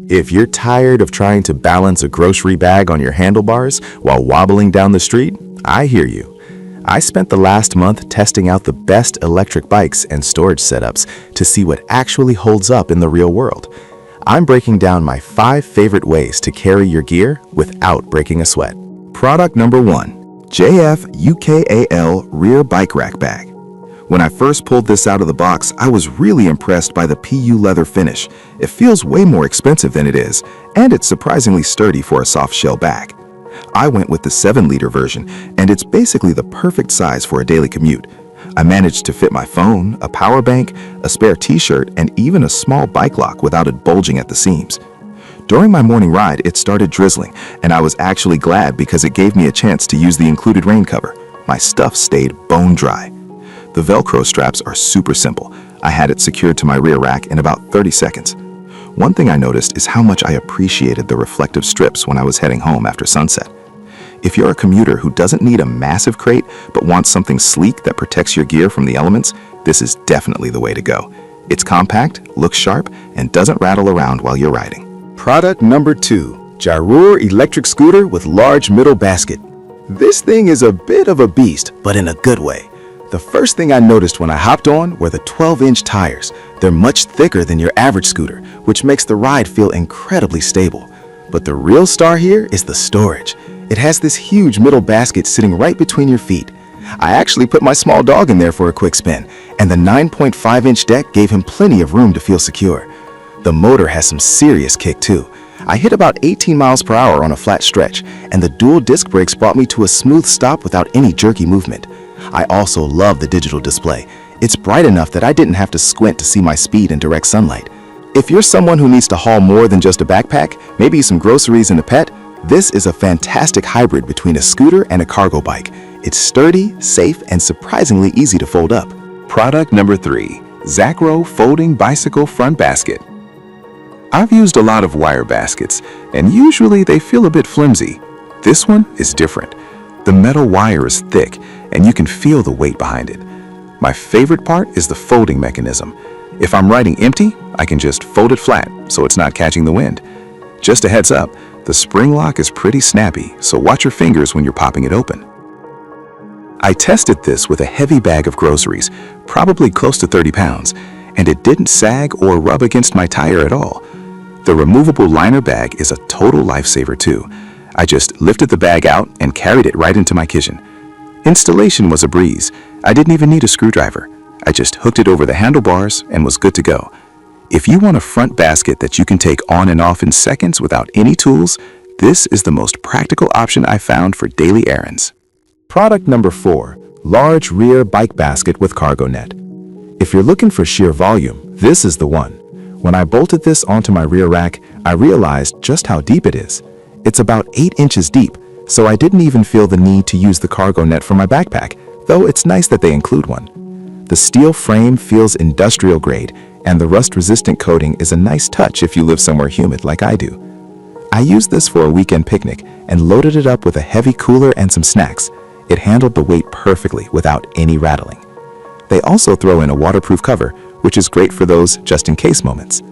If you're tired of trying to balance a grocery bag on your handlebars while wobbling down the street, I hear you. I spent the last month testing out the best electric bikes and storage setups to see what actually holds up in the real world. I'm breaking down my 5 favorite ways to carry your gear without breaking a sweat. Product number 1, JF UKAL Rear Bike Rack Bag. When I first pulled this out of the box, I was really impressed by the PU leather finish. It feels way more expensive than it is, and it's surprisingly sturdy for a soft shell bag. I went with the 7-liter version, and it's basically the perfect size for a daily commute. I managed to fit my phone, a power bank, a spare t-shirt, and even a small bike lock without it bulging at the seams. During my morning ride, it started drizzling, and I was actually glad because it gave me a chance to use the included rain cover. My stuff stayed bone dry. The Velcro straps are super simple. I had it secured to my rear rack in about 30 seconds. One thing I noticed is how much I appreciated the reflective strips when I was heading home after sunset. If you're a commuter who doesn't need a massive crate but wants something sleek that protects your gear from the elements, this is definitely the way to go. It's compact, looks sharp, and doesn't rattle around while you're riding. Product number 2, Jarur electric scooter with large middle basket. This thing is a bit of a beast, but in a good way. The first thing I noticed when I hopped on were the 12-inch tires. They're much thicker than your average scooter, which makes the ride feel incredibly stable. But the real star here is the storage. It has this huge middle basket sitting right between your feet. I actually put my small dog in there for a quick spin, and the 9.5-inch deck gave him plenty of room to feel secure. The motor has some serious kick too. I hit about 18 miles per hour on a flat stretch, and the dual disc brakes brought me to a smooth stop without any jerky movement. I also love the digital display. It's bright enough that I didn't have to squint to see my speed in direct sunlight. If you're someone who needs to haul more than just a backpack, maybe some groceries and a pet, this is a fantastic hybrid between a scooter and a cargo bike. It's sturdy, safe, and surprisingly easy to fold up. Product number 3, Zacro Folding Bicycle Front Basket. I've used a lot of wire baskets, and usually they feel a bit flimsy. This one is different. The metal wire is thick, and you can feel the weight behind it. My favorite part is the folding mechanism. If I'm riding empty, I can just fold it flat so it's not catching the wind. Just a heads up, the spring lock is pretty snappy, so watch your fingers when you're popping it open. I tested this with a heavy bag of groceries, probably close to 30 pounds, and it didn't sag or rub against my tire at all. The removable liner bag is a total lifesaver too. I just lifted the bag out and carried it right into my kitchen. Installation was a breeze. I didn't even need a screwdriver. I just hooked it over the handlebars and was good to go. If you want a front basket that you can take on and off in seconds without any tools, this is the most practical option I found for daily errands. Product number 4, Large Rear Bike Basket with Cargo Net. If you're looking for sheer volume, this is the one. When I bolted this onto my rear rack, I realized just how deep it is. It's about 8 inches deep, so I didn't even feel the need to use the cargo net for my backpack, though it's nice that they include one. The steel frame feels industrial grade, and the rust-resistant coating is a nice touch if you live somewhere humid like I do. I used this for a weekend picnic and loaded it up with a heavy cooler and some snacks. It handled the weight perfectly without any rattling. They also throw in a waterproof cover, which is great for those just-in-case moments.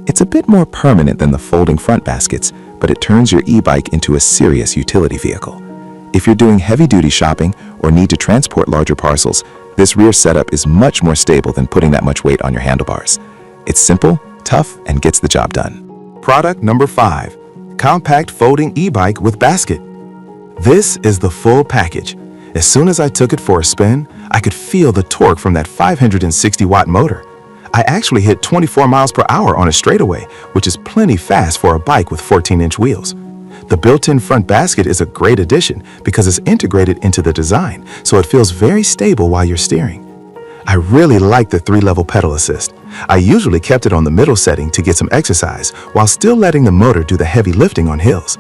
It's a bit more permanent than the folding front baskets, but it turns your e-bike into a serious utility vehicle. If you're doing heavy-duty shopping or need to transport larger parcels, this rear setup is much more stable than putting that much weight on your handlebars. It's simple, tough, and gets the job done. Product number 5, Compact Folding E-Bike with Basket. This is the full package. As soon as I took it for a spin, I could feel the torque from that 560-watt motor. I actually hit 24 miles per hour on a straightaway, which is plenty fast for a bike with 14-inch wheels. The built-in front basket is a great addition because it's integrated into the design, so it feels very stable while you're steering. I really like the 3-level pedal assist. I usually kept it on the middle setting to get some exercise while still letting the motor do the heavy lifting on hills.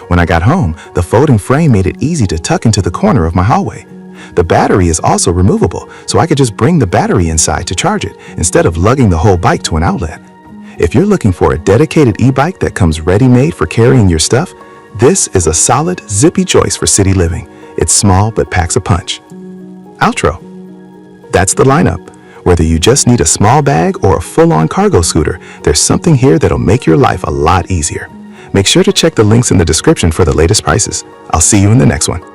When I got home, the folding frame made it easy to tuck into the corner of my hallway. The battery is also removable, so I could just bring the battery inside to charge it instead of lugging the whole bike to an outlet. If you're looking for a dedicated e-bike that comes ready-made for carrying your stuff, this is a solid, zippy choice for city living. It's small but packs a punch. Outro. That's the lineup. Whether you just need a small bag or a full-on cargo scooter, there's something here that'll make your life a lot easier. Make sure to check the links in the description for the latest prices. I'll see you in the next one.